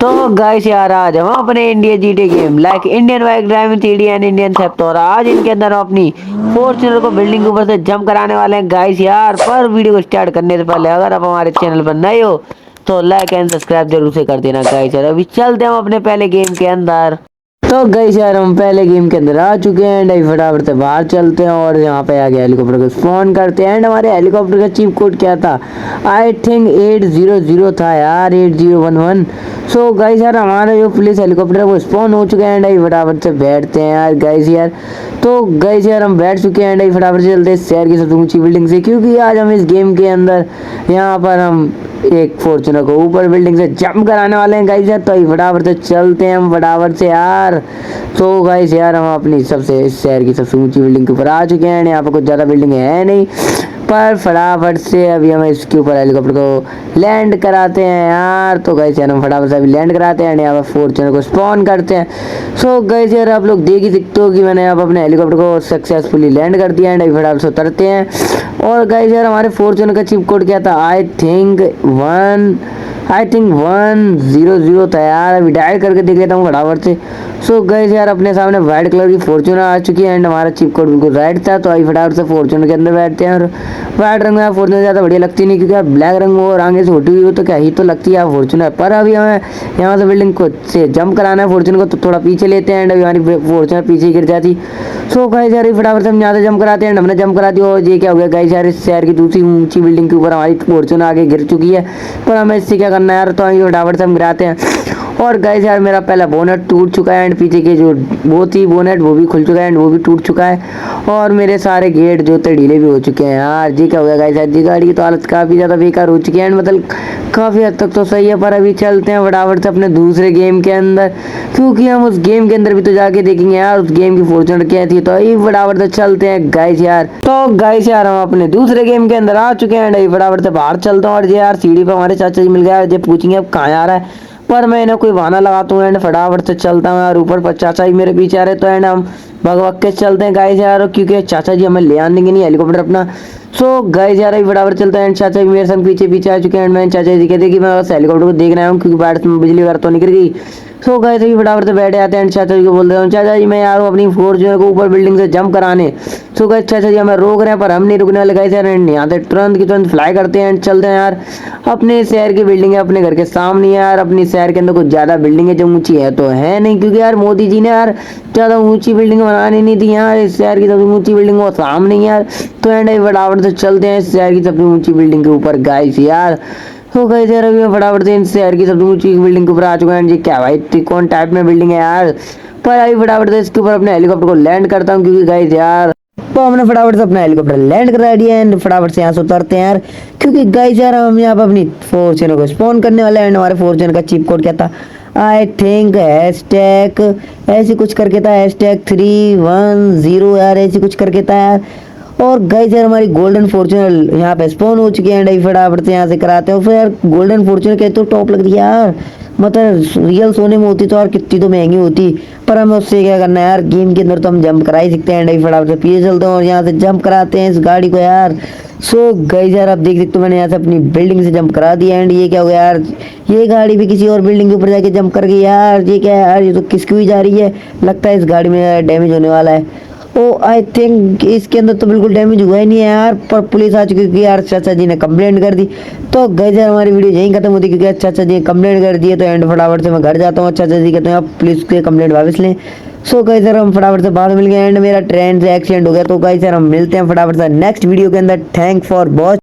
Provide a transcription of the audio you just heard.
तो गाइस यार आज हम अपने India GT game like Indian bike driving 3D and Indian theft और आज इनके अंदर हम अपनी फॉर्च्यूनर को बिल्डिंग के ऊपर से जंप कराने वाले हैं गाइस यार। पर वीडियो को स्टार्ट करने से पहले अगर आप हमारे चैनल पर नए हो तो लाइक एंड सब्सक्राइब जरूर से कर देना गाइस यार। अभी चलते हैं हम अपने पहले गेम के अंदर। तो गाइस यार हम पहले गेम के अंदर आ चुके हैं एंड फटाफट से बाहर चलते हैं और यहाँ पे आगे हेलीकॉप्टर को स्पॉन करते हैं एंड हमारे हेलीकॉप्टर का चीप कोड क्या था, आई थिंक 800 था यार, 8011। सो गाइस यार हमारा जो पुलिस हेलीकॉप्टर है वो स्पॉन हो चुका है एंड आई फटाफट से बैठते हैं यार गाइस यार। तो गाइस यार हम बैठ चुके हैं एंड आई फटाफट से चलते हैं शहर की सबसे ऊंची बिल्डिंग से, क्योंकि आज हम इस गेम के अंदर यहाँ पर हम एक फॉर्च्यूनर को ऊपर बिल्डिंग से जंप कराने वाले हैं गाइस यार। तो ही फटाफट से चलते हैं हम फटाफट से यार। तो गाइस यार हम अपनी सबसे शहर की सबसे ऊंची बिल्डिंग के ऊपर आ चुके हैं। यहाँ पर कुछ ज़्यादा बिल्डिंग है नहीं, पर फटाफट से अभी हम इसके ऊपर हेलीकॉप्टर को लैंड कराते हैं यार। तो गाइस यार हम फटाफट से अभी लैंड कराते हैं यहाँ पर फॉर्च्यूनर को स्पॉन करते हैं। सो गाइस यार आप लोग देख ही सकते हो कि मैंने यहाँ पर अपने हेलीकॉप्टर को सक्सेसफुली लैंड कर दिया एंड अभी फटाफट से उतरते हैं। और गाइस यार हमारे फॉर्च्यूनर का चिप कोड क्या था, आई थिंक 100 था यार। अभी डायल करके देख लेता हूँ फटाफट से। सो गाइस यार अपने सामने वाइट कलर की फॉर्च्यूनर आ चुकी है एंड हमारा चिप कोड बिल्कुल राइट था। तो अभी फटाफट से फॉर्च्यूनर के अंदर बैठते हैं। और वाइट रंग में फॉर्च्यूनर ज़्यादा बढ़िया लगती नहीं, क्योंकि यार ब्लैक रंग और आगे से उठी हुई हो तो क्या ही तो लगती है फॉर्च्यूनर। पर अभी हमें यहाँ से बिल्डिंग को से जंप कराना है फॉर्च्यूनर को, तो थोड़ा पीछे लेते हैं एंड अभी हमारी फॉर्च्यूनर पीछे गिर जाती। सो गाइस यार फटाफट से हम यहाँ से जंप कराते हैं, हमने जंप करा दी। और ये क्या हो गया गाइस यार, इस शहर की दूसरी ऊंची बिल्डिंग के ऊपर हमारी फॉर्च्यूनर आगे गिर चुकी है। पर हमें इससे क्या करना है यार, तो अभी फटाफट से हम गिराते हैं। और गाइस यार मेरा पहला बोनेट टूट चुका है एंड पीछे के जो वो थी बोनेट वो भी खुल चुका है एंड वो भी टूट चुका है। और मेरे सारे गेट जो थे ढीले भी हो चुके हैं यार। जी क्या हो गया गाइस यार, जी गाड़ी की तो हालत काफ़ी ज़्यादा बेकार हो चुकी है एंड मतलब काफ़ी हद तक तो सही है। पर अभी चलते हैं फटाफट से अपने दूसरे गेम के अंदर, क्योंकि हम उस गेम के अंदर भी तो जाके देखेंगे यार उस गेम की फॉर्च्यूनर क्या थी। तो अभी फटाफट से चलते हैं गाइस यार। तो गाइस यार हम अपने दूसरे गेम के अंदर आ चुके हैं एंड अभी फटाफट से बाहर चलता हूँ। और यार सीढ़ी पर हमारे चाचा जी मिल गया, जो पूछेंगे अब कहाँ आ रहा है, पर मैं इन्हें कोई बहाना लगाता हूँ एंड फटाफट से चलता हूँ यार। ऊपर पर चाचा जी मेरे पीछे आ रहे तो एंड हम भग के चलते हैं गाइस यार, क्योंकि चाचा जी हमें ले आनेंगे नहीं हेलीकॉप्टर अपना। सो गाइस यार अभी फटाफट चलते हैं एंड चाचा जी मेरे संग पीछे पीछे आ चुके हैं एंड मैंने चाचा जी कहते कि मैं बस हेलीकॉप्टर को देख रहा हूँ, क्योंकि बाहर में बिजली वगैरह तो निकल गई। सो गाइस अभी फटाफट से बैठे आते हैं एंड चाचा जी को बोल रहा हूँ, चाचा जी मैं यार अपनी फॉर्च्यूनर को ऊपर बिल्डिंग से जंप कराने। सो गाइस चाचा जी हमें रोक रहे हैं, पर हम नहीं रुकने वाले गाइस यार। एंड यहाँ से तुरंत की तुरंत फ्लाई करते हैं एंड चलते हैं यार। अपने शहर की बिल्डिंग है अपने घर के सामने यार। अपने शहर के अंदर कुछ ज़्यादा बिल्डिंग है जो ऊंची है तो है नहीं, क्योंकि यार मोदी जी ने यार ज़्यादा ऊंची बिल्डिंग बनानी नहीं थी यार। इस शहर की सबसे ऊंची बिल्डिंग वो सामने ही यार। तो एंड फटाफट से चलते हैं इस शहर की सबसे ऊंची बिल्डिंग के ऊपर गाइस यार। तो गाइस यार अभी मैं फटाफट से इन शहर की सबसे ऊंची बिल्डिंग के ऊपर आ चुका है। ये क्या भाई त्रिकोण टाइप में बिल्डिंग है यार। पर अभी फटाफट से इसके ऊपर अपने हेलीकॉप्टर को लैंड करता हूँ, क्योंकि गाइस यार तो हमने फटाफट से अपना हेलीकॉप्टर लैंड करा दिया एंड फटाफट से यहाँ से उतरते हैं यार, क्योंकि गाइस यार हम यहाँ पर अपनी फॉर्च्यूनर को स्पॉन करने वाले हैं। एंड हमारे फॉर्च्यूनर का चिप कोड क्या था, आई थिंक हैशटैग ऐसे कुछ करके था, हैशटैग 310 यार, ऐसे कुछ करके था यार। और गाइस यार हमारी गोल्डन फॉर्च्यूनर यहाँ पे स्पॉन हो चुकी है एंड फटाफट से यहाँ से कराते हैं। फिर यार गोल्डन फॉर्च्यूनर के तो टॉप लग रही है यार, मतलब रियल सोने में होती तो यार कितनी तो महंगी होती। पर हमें उससे क्या करना है यार, गेम के अंदर तो हम जंप करा ही सकते हैं एंड फटाफट से पीछे चलते हैं और यहाँ से जंप कराते हैं इस गाड़ी को यार। सो गाइस यार आप देख सकते हो मैंने यहाँ से अपनी बिल्डिंग से जंप करा दिया एंड ये क्या हो गया यार, ये गाड़ी भी किसी और बिल्डिंग के ऊपर जाके जंप कर गई यार। ये क्या है यार, ये तो किसकी हुई जा रही है, लगता है इस गाड़ी में डैमेज होने वाला है। ओ आई थिंक इसके अंदर तो बिल्कुल डैमेज हुआ ही नहीं है यार, पर पुलिस आ चुकी है यार, चाचा जी ने कंप्लेंट कर दी। तो गाइस यार हमारी वीडियो यहीं खत्म होती, क्योंकि चाचा जी ने कंप्लेंट कर दी है। तो एंड फटाफट से मैं घर जाता हूँ, चाचा जी कहते हैं आप पुलिस के कंप्लेंट वापस लें। सो गाइस यार हम फटाफट से बाद मिल गए एंड मेरा ट्रेन से एक्सीडेंट हो गया। तो गाइस यार हम मिलते हैं फटाफट से नेक्स्ट वीडियो के अंदर। Thank for watch.